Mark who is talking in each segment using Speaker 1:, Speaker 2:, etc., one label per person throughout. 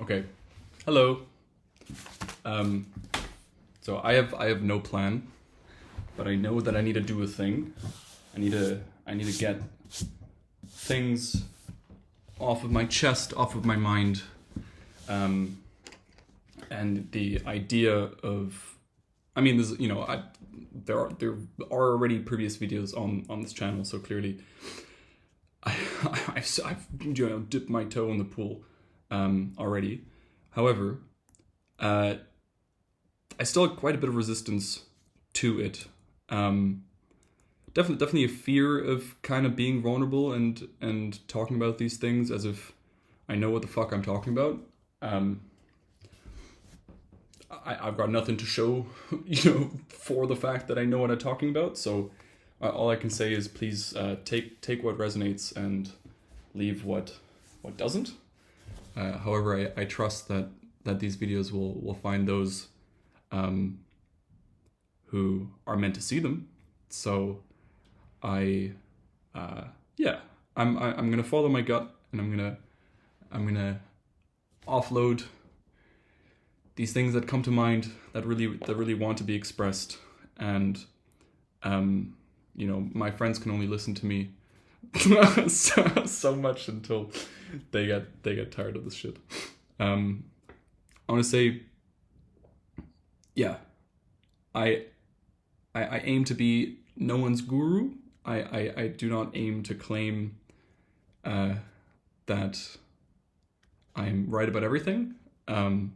Speaker 1: Okay. Hello. So I have no plan, but I know that I need to do a thing. I need to get things off of my chest, off of my mind. And the idea of, I mean, this, there are already previous videos on this channel, so clearly I've dipped my toe in the pool already. However, I still have quite a bit of resistance to it. Definitely a fear of kind of being vulnerable and talking about these things as if I know what the fuck I'm talking about. I've got nothing to show, for the fact that I know what I'm talking about. So all I can say is please take what resonates and leave what doesn't. However, I trust that these videos will find those who are meant to see them. So I'm gonna follow my gut, and I'm gonna offload these things that come to mind that really want to be expressed. And my friends can only listen to me so much until they get tired of this shit. I want to say, yeah, I aim to be no one's guru. I do not aim to claim that I'm right about everything. I'm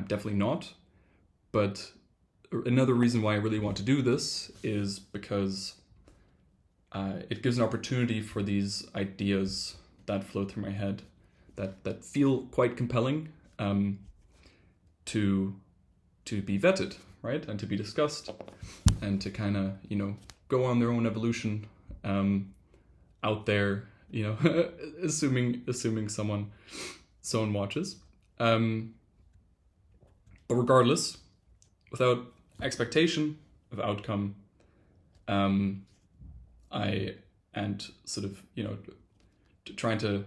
Speaker 1: definitely not. But another reason why I really want to do this is because it gives an opportunity for these ideas that flow through my head that feel quite compelling to be vetted, right? And to be discussed and to kind of, go on their own evolution out there, assuming someone watches. But regardless, without expectation of outcome, trying to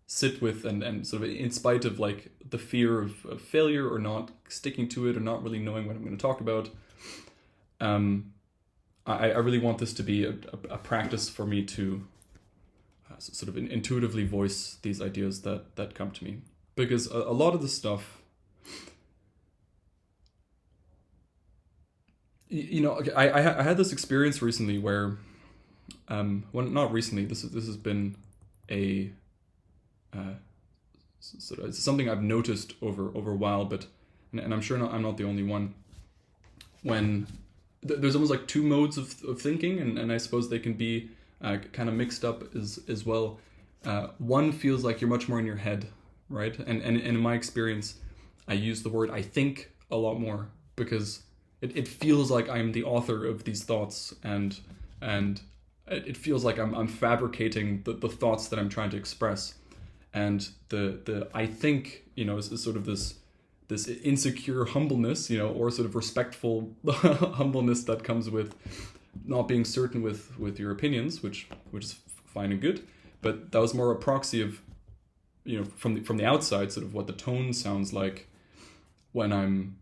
Speaker 1: sit with and sort of in spite of like the fear of failure or not sticking to it or not really knowing what I'm going to talk about, I really want this to be a practice for me to sort of intuitively voice these ideas that come to me, because a lot of the stuff, I had this experience recently where, not recently. This has been a sort of something I've noticed over a while, but and I'm sure I'm not the only one. When there's almost like two modes of thinking, and I suppose they can be kind of mixed up as well. One feels like you're much more in your head, right? And in my experience, I use the word I think a lot more because it feels like I'm the author of these thoughts, and it feels like I'm fabricating the thoughts that I'm trying to express. And the I think, is sort of this insecure humbleness, or sort of respectful humbleness that comes with not being certain with your opinions, which is fine and good. But that was more a proxy of, from the outside, sort of what the tone sounds like when I'm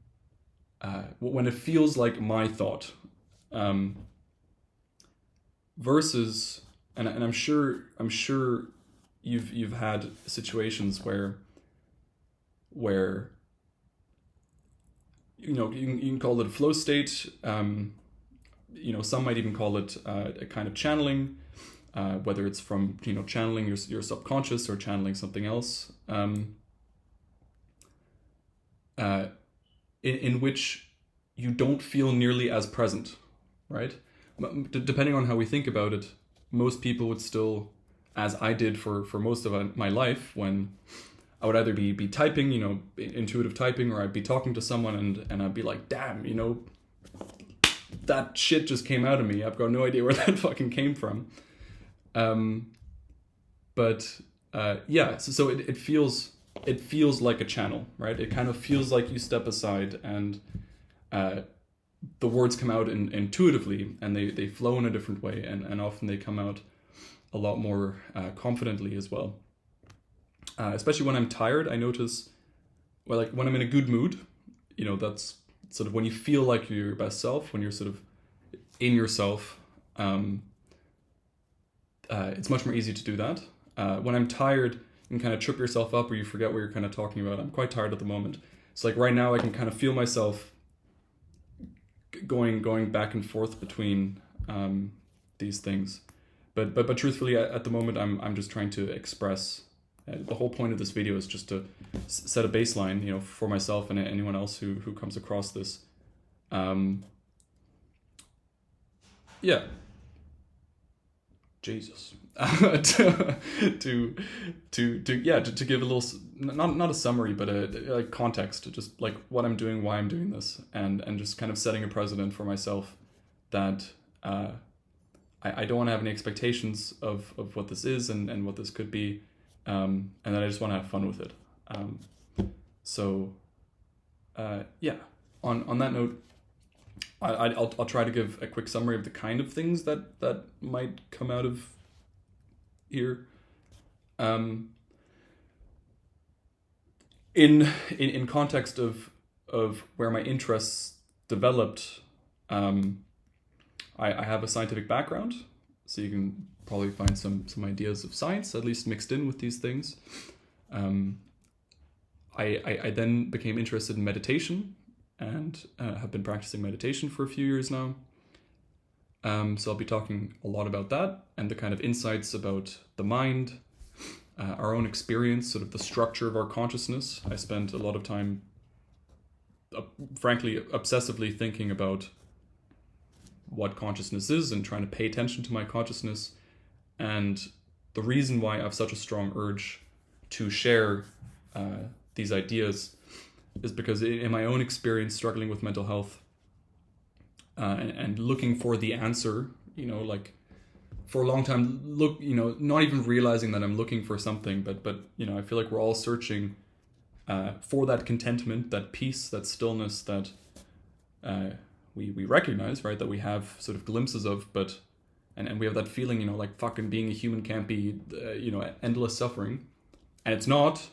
Speaker 1: when it feels like my thought, versus, and I'm sure you've had situations where you can call it a flow state. Some might even call it a kind of channeling, whether it's from channeling your subconscious or channeling something else, in which you don't feel nearly as present, right? Depending on how we think about it, most people would still, as I did for most of my life, when I would either be typing, intuitive typing, or I'd be talking to someone and I'd be like, damn, that shit just came out of me. I've got no idea where that fucking came from. So it feels like a channel, right? It kind of feels like you step aside and the words come out intuitively, and they flow in a different way, and often they come out a lot more confidently as well. Especially when I'm tired, I notice, well, like when I'm in a good mood, you know, that's sort of when you feel like you're your best self, when you're sort of in yourself, it's much more easy to do that. When I'm tired, you can kind of trip yourself up or you forget what you're kind of talking about. I'm quite tired at the moment. So like right now I can kind of feel myself going back and forth between these things. But truthfully, at the moment, I'm just trying to express. The whole point of this video is just to set a baseline, you know, for myself and anyone else who comes across this. Yeah. Jesus. to give a little, not a summary, but a context, just like what I'm doing, why I'm doing this, and just kind of setting a precedent for myself that I don't want to have any expectations of what this is and what this could be, and that I just want to have fun with it. Yeah. On that note, I'll try to give a quick summary of the kind of things that might come out of here. In context of where my interests developed, I have a scientific background, so you can probably find some ideas of science, at least mixed in with these things. I then became interested in meditation and have been practicing meditation for a few years now. So I'll be talking a lot about that and the kind of insights about the mind, our own experience, sort of the structure of our consciousness. I spent a lot of time, frankly, obsessively thinking about what consciousness is and trying to pay attention to my consciousness. And the reason why I have such a strong urge to share these ideas is because in my own experience struggling with mental health and looking for the answer, you know, like for a long time, not even realizing that I'm looking for something, but you know, I feel like we're all searching for that contentment, that peace, that stillness that we recognize, right, that we have sort of glimpses of, but and we have that feeling, you know, like fucking being a human can't be, endless suffering, and it's not,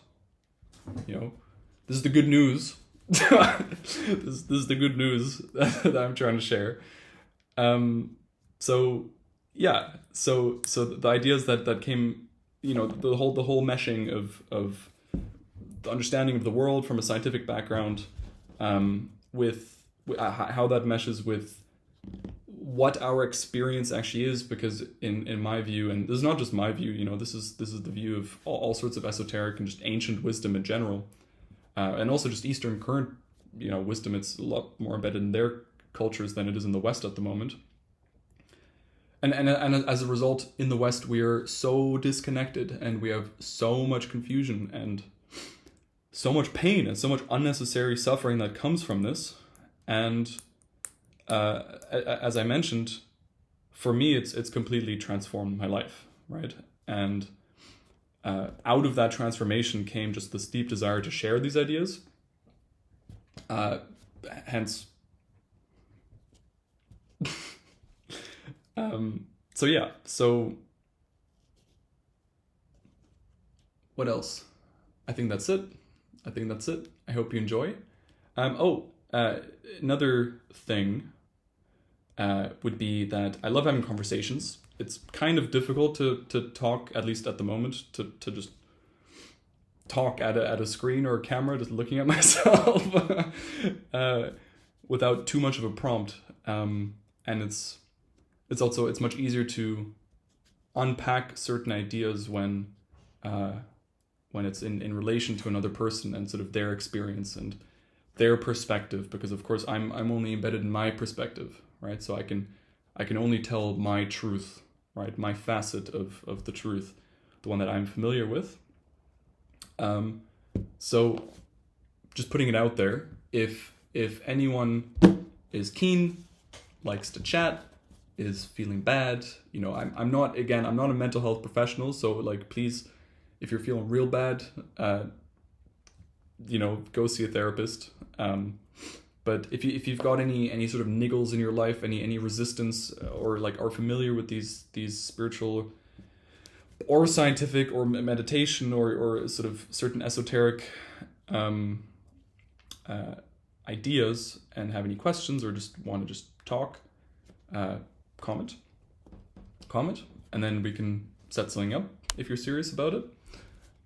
Speaker 1: you know. This is the good news. this is the good news that I'm trying to share. So the ideas that came, you know, the whole meshing of the understanding of the world from a scientific background, with how that meshes with what our experience actually is, because in my view, and this is not just my view, you know, this is the view of all sorts of esoteric and just ancient wisdom in general. And also just Eastern current, you know, wisdom. It's a lot more embedded in their cultures than it is in the West at the moment. And as a result, in the West, we are so disconnected and we have so much confusion and so much pain and so much unnecessary suffering that comes from this. And as I mentioned, for me, it's completely transformed my life, right? And out of that transformation came just this deep desire to share these ideas. Hence, so what else? I think that's it. I hope you enjoy. Another thing would be that I love having conversations. It's kind of difficult to talk, at least at the moment, to just talk at a screen or a camera, just looking at myself without too much of a prompt. And it's much easier to unpack certain ideas when it's in relation to another person and sort of their experience and their perspective, because of course I'm only embedded in my perspective, right? So I can only tell my truth, right? My facet of the truth, the one that I'm familiar with. So just putting it out there, if anyone is keen, likes to chat, is feeling bad, you know, I'm not a mental health professional, so like, please, if you're feeling real bad, go see a therapist. But if you've got any sort of niggles in your life, any resistance, or like are familiar with these spiritual or scientific or meditation or sort of certain esoteric ideas and have any questions or just want to just talk, comment, and then we can set something up if you're serious about it.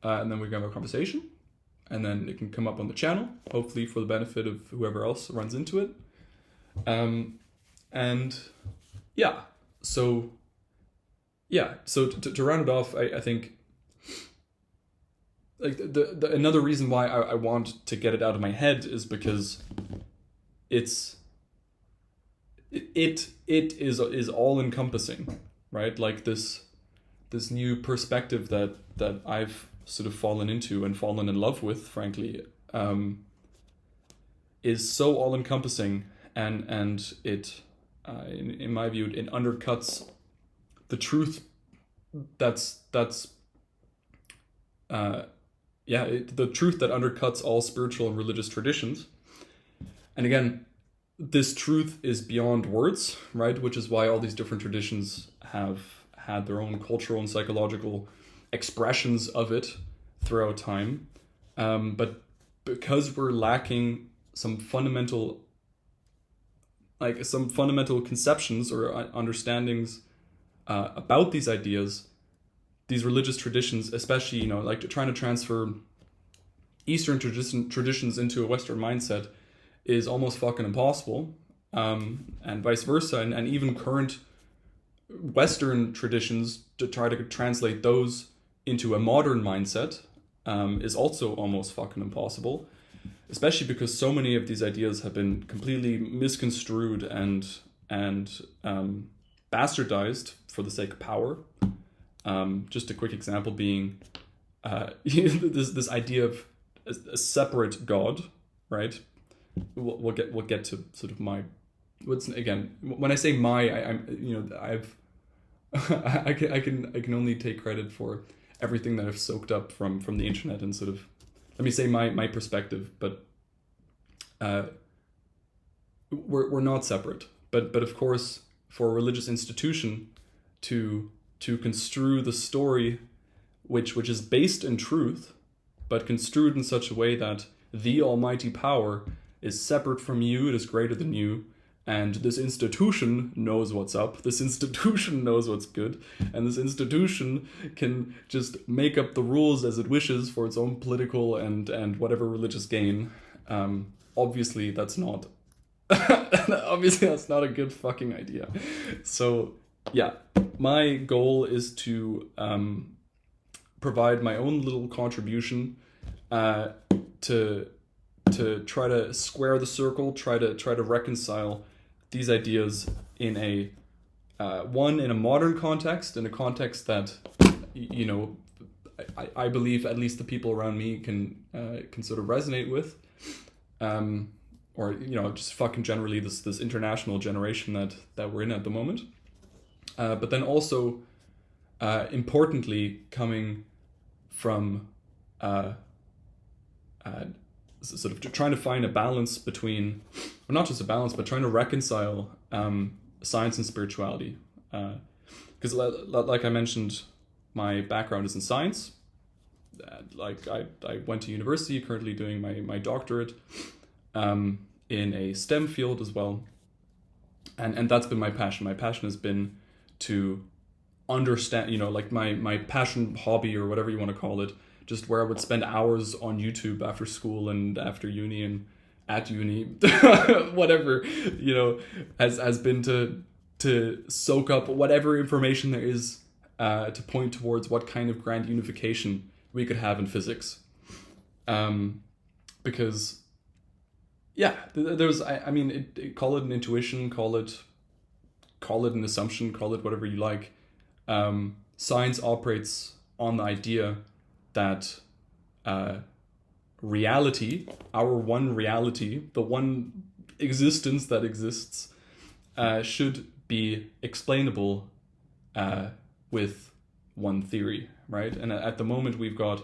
Speaker 1: And then we can have a conversation, and then it can come up on the channel, hopefully for the benefit of whoever else runs into it. And yeah, so to round it off, I think like the another reason why I want to get it out of my head is because it is all encompassing, right? Like this new perspective that I've sort of fallen into and fallen in love with, frankly, is so all encompassing, and it in my view it undercuts the truth the truth that undercuts all spiritual and religious traditions. And again, this truth is beyond words, right? Which is why all these different traditions have had their own cultural and psychological expressions of it throughout time. But because we're lacking some fundamental conceptions or understandings about these ideas, these religious traditions, especially, like trying to transfer Eastern traditions into a Western mindset is almost fucking impossible. And vice versa. And even current Western traditions to try to translate those into a modern mindset is also almost fucking impossible. Especially because so many of these ideas have been completely misconstrued and bastardized for the sake of power. Just a quick example being this idea of a separate God, right? We'll get to sort of my again when I say my I can only take credit for everything that I've soaked up from the internet and sort of, let me say, my perspective, but we're not separate. But of course, for a religious institution to construe the story, which is based in truth, but construed in such a way that the almighty power is separate from you, it is greater than you, and this institution knows what's up, this institution knows what's good, and this institution can just make up the rules as it wishes for its own political and whatever religious gain. Obviously that's not a good fucking idea. So yeah, my goal is to provide my own little contribution to try to square the circle, try to reconcile these ideas in a modern context, in a context that I believe at least the people around me can sort of resonate with, or just fucking generally this international generation that we're in at the moment, but then also importantly coming from sort of trying to find a balance between, or not just a balance, but trying to reconcile science and spirituality. Because like I mentioned, my background is in science. Like I went to university, currently doing my doctorate in a STEM field as well. And that's been my passion. My passion has been to understand, like my passion, hobby, or whatever you want to call it, just where I would spend hours on YouTube after school and after uni and at uni, whatever, has been to soak up whatever information there is to point towards what kind of grand unification we could have in physics. Because, yeah, there's, call it an intuition, call it an assumption, call it whatever you like. Science operates on the idea that reality, our one reality, the one existence that exists, should be explainable with one theory, right? And at the moment we've got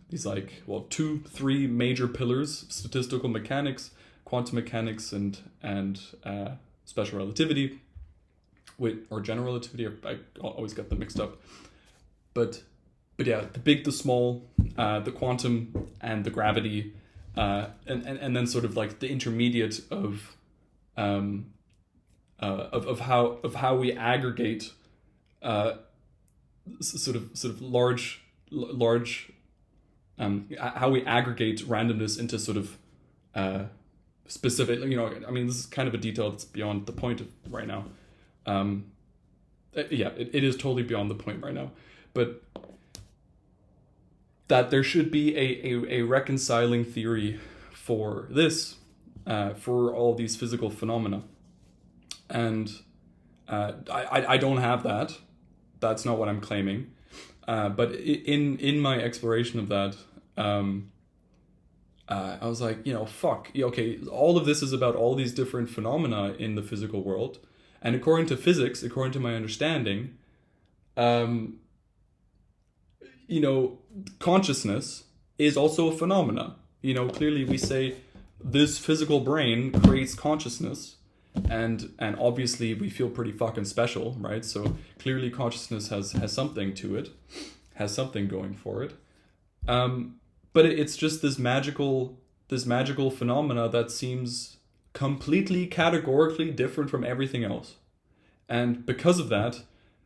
Speaker 1: these 2-3 major pillars: statistical mechanics, quantum mechanics, and special relativity, or general relativity. I always get them mixed up. but yeah, the big, the small, the quantum, and the gravity, and then sort of like the intermediate of how we aggregate sort of large how we aggregate randomness into sort of specific, I mean, this is kind of a detail that's beyond the point of right now. Yeah, it is totally beyond the point right now, but that there should be a reconciling theory for this, for all these physical phenomena. And I don't have that. That's not what I'm claiming. But in my exploration of that, I was like, fuck. Okay, all of this is about all these different phenomena in the physical world. And according to physics, according to my understanding, consciousness is also a phenomena. Clearly we say this physical brain creates consciousness, and obviously we feel pretty fucking special, right? So clearly consciousness has something to it, has something going for it. But it's just this magical phenomena that seems completely categorically different from everything else. And because of that,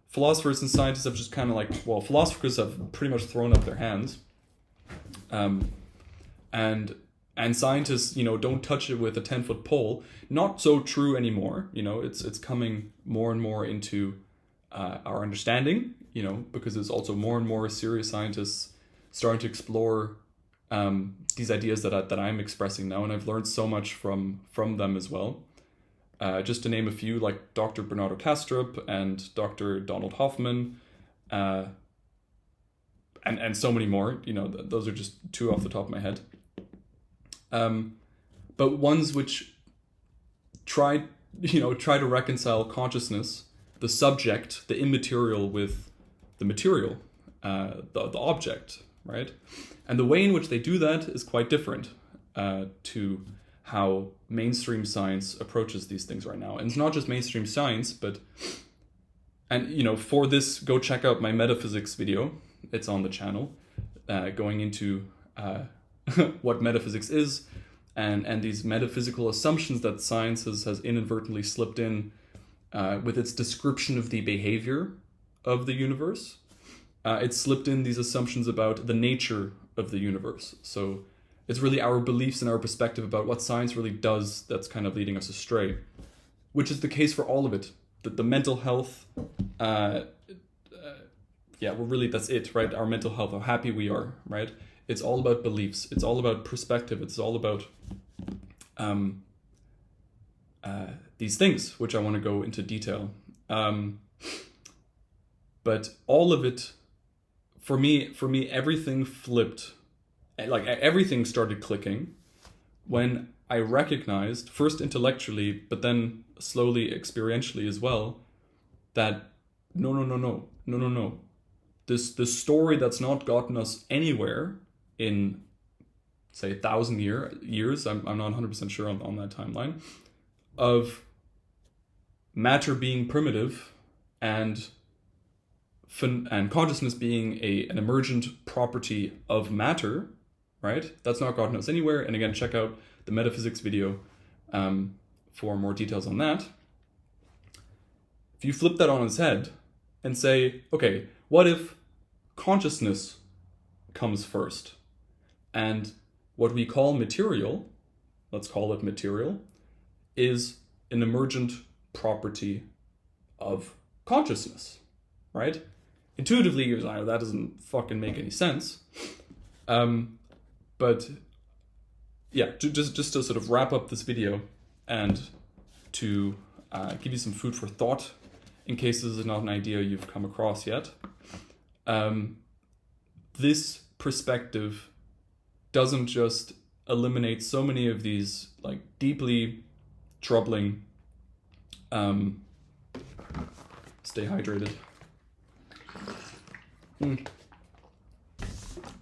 Speaker 1: philosophers and scientists have just kind of philosophers have pretty much thrown up their hands. And scientists, don't touch it with a 10-foot pole. Not so true anymore. It's coming more and more into our understanding, because there's also more and more serious scientists starting to explore these ideas that I'm expressing now, and I've learned so much from them as well. Just to name a few, like Dr. Bernardo Kastrup and Dr. Donald Hoffman, and so many more. Those are just two off the top of my head. But ones which try to reconcile consciousness, the subject, the immaterial, with the material, the object, right? And the way in which they do that is quite different to how mainstream science approaches these things right now. And it's not just mainstream science, and for this, go check out my metaphysics video. It's on the channel, going into what metaphysics is, and these metaphysical assumptions that science has inadvertently slipped in with its description of the behavior of the universe. It's slipped in these assumptions about the nature of the universe. So it's really our beliefs and our perspective about what science really does that's kind of leading us astray, which is the case for all of it. The mental health, that's it, right? Our mental health, how happy we are, right? It's all about beliefs. It's all about perspective. It's all about these things, which I want to go into detail. But all of it, for me, everything flipped. Like everything started clicking when I recognized, first intellectually, but then slowly experientially as well, that no. This story that's not gotten us anywhere in, say, 1,000 years, I'm not 100% sure on that timeline, of matter being primitive and consciousness being an emergent property of matter, right? That's not gotten us anywhere. And again, check out the metaphysics video for more details on that. If you flip that on its head and say, okay, what if consciousness comes first? And what we call material, let's call it material, is an emergent property of consciousness, right? Intuitively, you're like, that doesn't fucking make any sense. But yeah, just to sort of wrap up this video and to give you some food for thought, in case this is not an idea you've come across yet. This perspective doesn't just eliminate so many of these like deeply troubling, stay hydrated,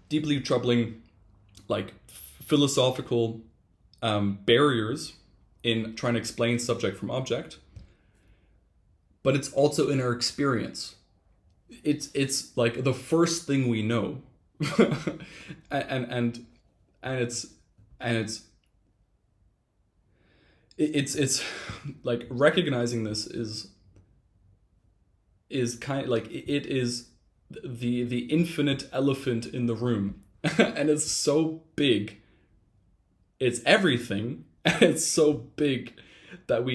Speaker 1: deeply troubling like philosophical barriers in trying to explain subject from object, but it's also in our experience. it's like the first thing we know. And it's and it's like recognizing this is kind of like it is the infinite elephant in the room. And it's so big, it's everything, and it's so big that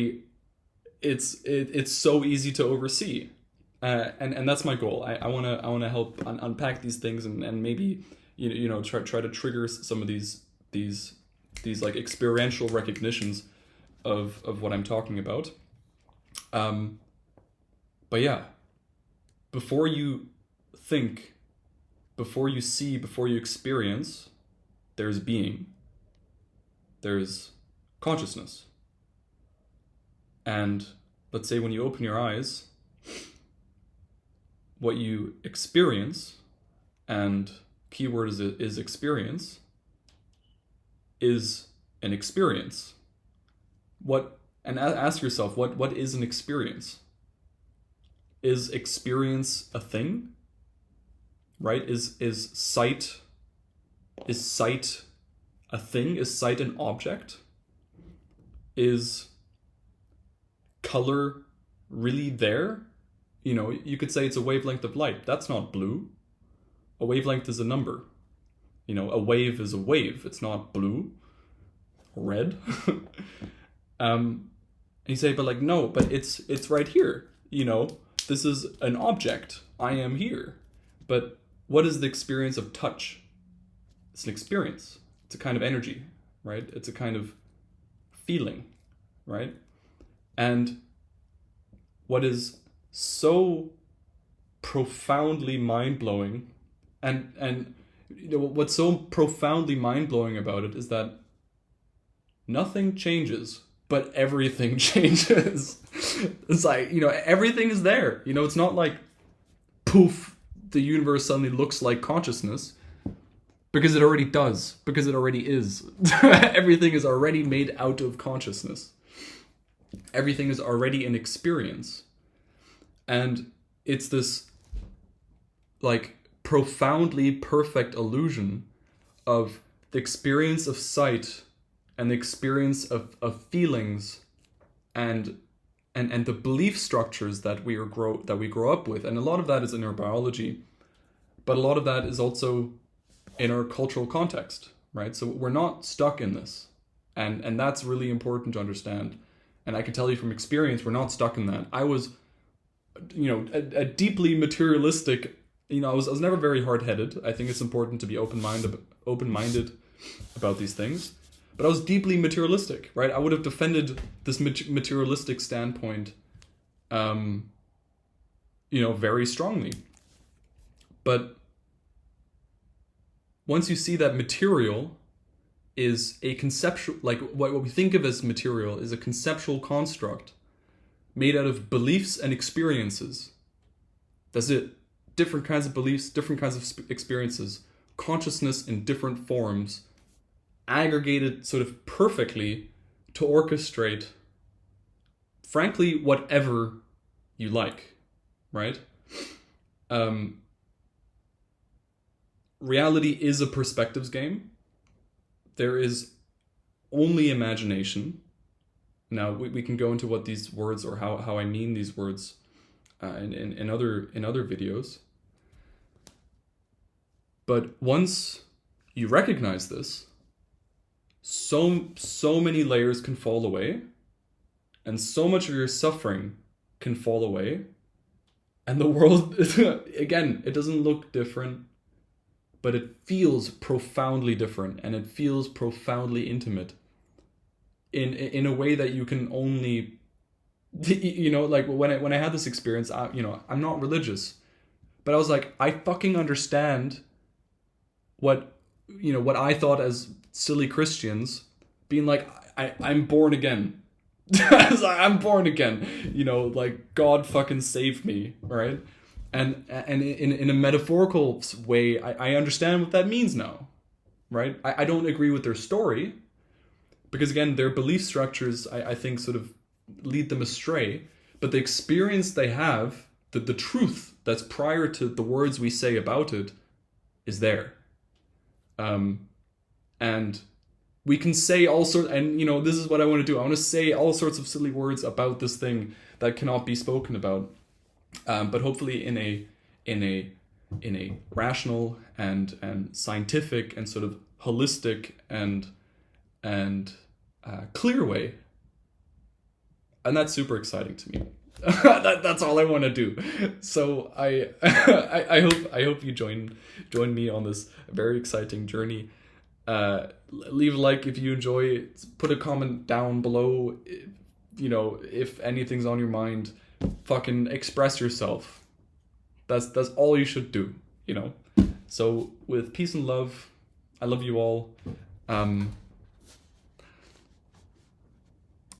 Speaker 1: it's so easy to oversee. And that's my goal. I want to help unpack these things, and maybe try to trigger some of these like experiential recognitions of what I'm talking about. But yeah, before you think, before you see, before you experience, there's being, there's consciousness. And let's say when you open your eyes, what you experience, and keyword is experience, is an experience. And ask yourself, what is an experience? Is experience a thing? Right? Is sight a thing? Is sight an object? Is color really there? You could say it's a wavelength of light. That's not blue. A wavelength is a number. A wave is a wave. It's not blue or red. And you say, but like, no, but it's right here. This is an object. I am here. But what is the experience of touch? It's an experience. It's a kind of energy, right? It's a kind of feeling, right? And what is so profoundly mind-blowing, and what's so profoundly mind-blowing about it is that nothing changes, but everything changes. It's like, everything is there. It's not like, poof, the universe suddenly looks like consciousness, because it already does, because it already is. Everything is already made out of consciousness. Everything is already an experience. And it's this like profoundly perfect illusion of the experience of sight and the experience of feelings and the belief structures that we grow up with. And a lot of that is in our biology, but a lot of that is also in our cultural context, right? So we're not stuck in this. And that's really important to understand. And I can tell you from experience, we're not stuck in that. I was, a deeply materialistic, I was never very hard-headed. I think it's important to be open-minded about these things. But I was deeply materialistic, right? I would have defended this materialistic standpoint, very strongly. But once you see that material is a conceptual, like what we think of as material is a conceptual construct made out of beliefs and experiences. That's it. Different kinds of beliefs, different kinds of experiences, consciousness in different forms, aggregated sort of perfectly to orchestrate, frankly, whatever you like, right? Reality is a perspectives game. There is only imagination. Now we can go into what these words, or how I mean these words in other videos. But once you recognize this, so many layers can fall away, and so much of your suffering can fall away, and the world again, it doesn't look different, but it feels profoundly different, and it feels profoundly intimate in a way that you can only, like when I had this experience, I'm not religious, but I was like, I fucking understand what I thought as silly Christians being like, I'm born again. I was like, I'm born again, like God fucking saved me, right? And in a metaphorical way, I understand what that means now, right? I don't agree with their story, because again, their belief structures, I think, sort of lead them astray. But the experience they have the truth that's prior to the words we say about it is there. And we can say all sorts, and this is what I want to do. I want to say all sorts of silly words about this thing that cannot be spoken about, but hopefully in a rational and scientific and sort of holistic and clear way. And that's super exciting to me. That's all I want to do. So I hope you join me on this very exciting journey. Leave a like if you enjoy. Put a comment down below. If anything's on your mind, fucking express yourself. That's all you should do. So with peace and love, I love you all.